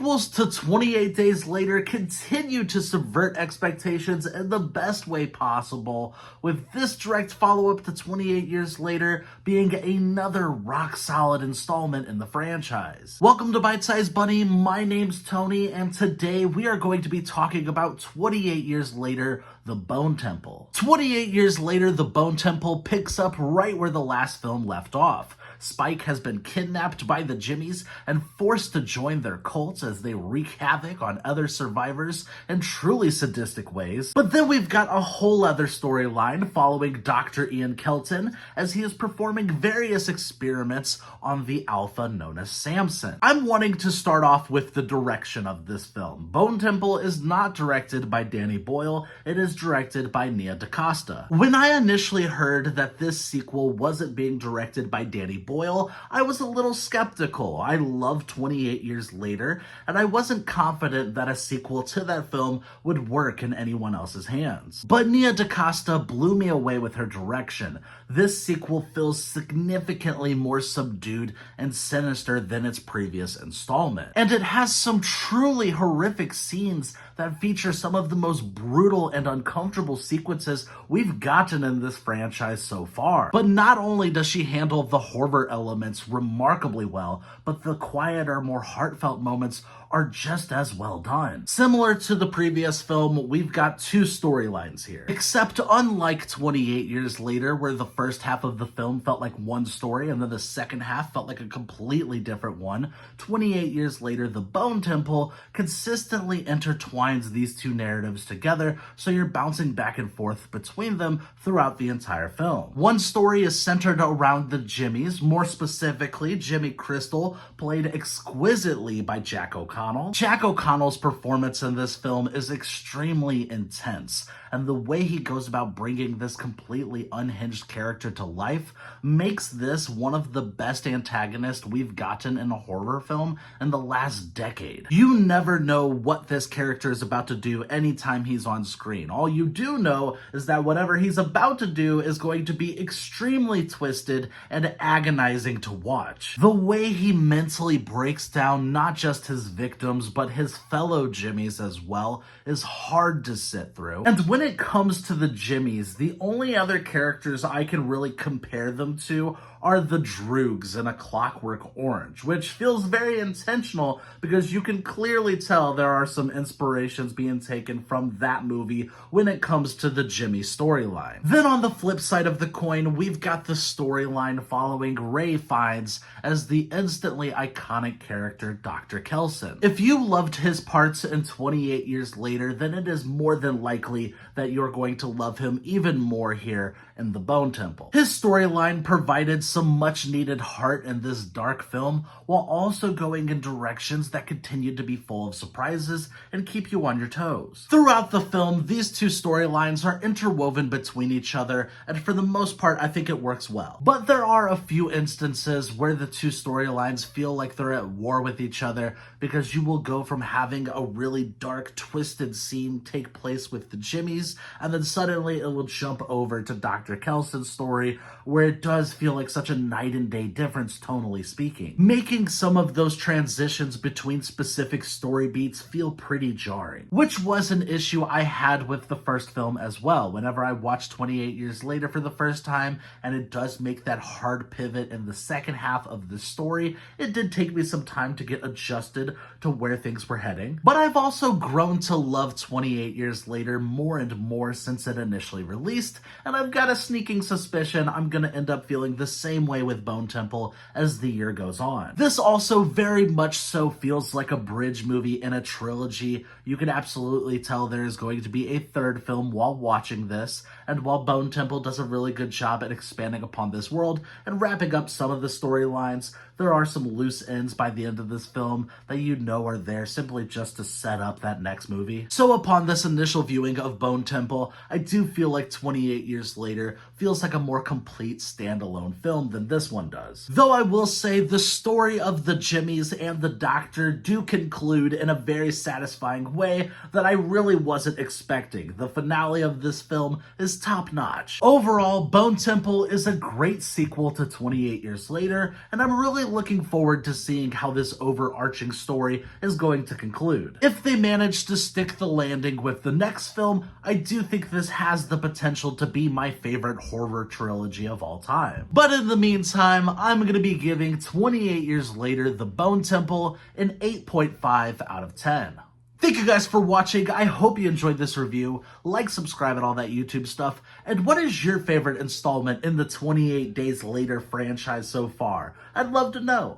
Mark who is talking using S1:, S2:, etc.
S1: Sequels to 28 Days Later continue to subvert expectations in the best way possible, with this direct follow-up to 28 Years Later being another rock-solid installment in the franchise. Welcome to Bite Size Bunny, my name's Tony, and today we are going to be talking about 28 Years Later, The Bone Temple. 28 Years Later, The Bone Temple picks up right where the last film left off. Spike has been kidnapped by the Jimmies and forced to join their cults as they wreak havoc on other survivors in truly sadistic ways. But then we've got a whole other storyline following Dr. Ian Kelton as he is performing various experiments on the Alpha known as Samson. I'm wanting to start off with the direction of this film. Bone Temple is not directed by Danny Boyle, it is directed by Nia DaCosta. When I initially heard that this sequel wasn't being directed by Danny Boyle, I was a little skeptical. I love 28 Years Later, and I wasn't confident that a sequel to that film would work in anyone else's hands. But Nia DaCosta blew me away with her direction. This sequel feels significantly more subdued and sinister than its previous installment. And it has some truly horrific scenes that feature some of the most brutal and uncomfortable sequences we've gotten in this franchise so far. But not only does she handle the horror elements remarkably well, but the quieter, more heartfelt moments are just as well done. Similar to the previous film, we've got two storylines here. Except unlike 28 Years Later, where the first half of the film felt like one story and then the second half felt like a completely different one, 28 Years Later, The Bone Temple consistently intertwines these two narratives together, so you're bouncing back and forth between them throughout the entire film. One story is centered around the Jimmies, more specifically Jimmy Crystal, played exquisitely by Jack O'Connell. Jack O'Connell's performance in this film is extremely intense, and the way he goes about bringing this completely unhinged character to life makes this one of the best antagonists we've gotten in a horror film in the last decade. You never know what this character is about to do anytime he's on screen. All you do know is that whatever he's about to do is going to be extremely twisted and agonizing to watch. The way he mentally breaks down not just his victims, but his fellow Jimmies as well, is hard to sit through. And when it comes to the Jimmies, the only other characters I can really compare them to are the Droogs in A Clockwork Orange, which feels very intentional because you can clearly tell there are some inspirations being taken from that movie when it comes to the Jimmy storyline. Then on the flip side of the coin, we've got the storyline following Ray Fiennes as the instantly iconic character Dr. Kelson. If you loved his parts in 28 Years Later, then it is more than likely that you're going to love him even more here in The Bone Temple. His storyline provided some much needed heart in this dark film, while also going in directions that continued to be full of surprises and keep you on your toes. Throughout the film, these two storylines are interwoven between each other, and for the most part, I think it works well. But there are a few instances where the two storylines feel like they're at war with each other, because you will go from having a really dark, twisted scene take place with the Jimmies, and then suddenly it will jump over to Dr. Kelson's story, where it does feel like such a night and day difference, tonally speaking. Making some of those transitions between specific story beats feel pretty jarring, which was an issue I had with the first film as well. Whenever I watched 28 Years Later for the first time, and it does make that hard pivot in the second half of the story, it did take me some time to get adjusted to where things were heading. But I've also grown to love 28 Years Later more and more since it initially released, and I've got a sneaking suspicion I'm gonna end up feeling the same way with Bone Temple as the year goes on. This also very much so feels like a bridge movie in a trilogy. You can absolutely tell there is going to be a third film while watching this, and while Bone Temple does a really good job at expanding upon this world and wrapping up some of the storylines, there are some loose ends by the end of this film that you know are there simply just to set up that next movie. So upon this initial viewing of Bone Temple, I do feel like 28 Years Later feels like a more complete standalone film than this one does. Though I will say the story of the Jimmies and the Doctor do conclude in a very satisfying way that I really wasn't expecting. The finale of this film is top-notch. Overall, Bone Temple is a great sequel to 28 Years Later, and I'm really really looking forward to seeing how this overarching story is going to conclude. If they manage to stick the landing with the next film, I do think this has the potential to be my favorite horror trilogy of all time. But in the meantime, I'm going to be giving 28 Years Later, The Bone Temple an 8.5 out of 10. Thank you guys for watching. I hope you enjoyed this review. Like, subscribe, and all that YouTube stuff. And what is your favorite installment in the 28 Days Later franchise so far? I'd love to know.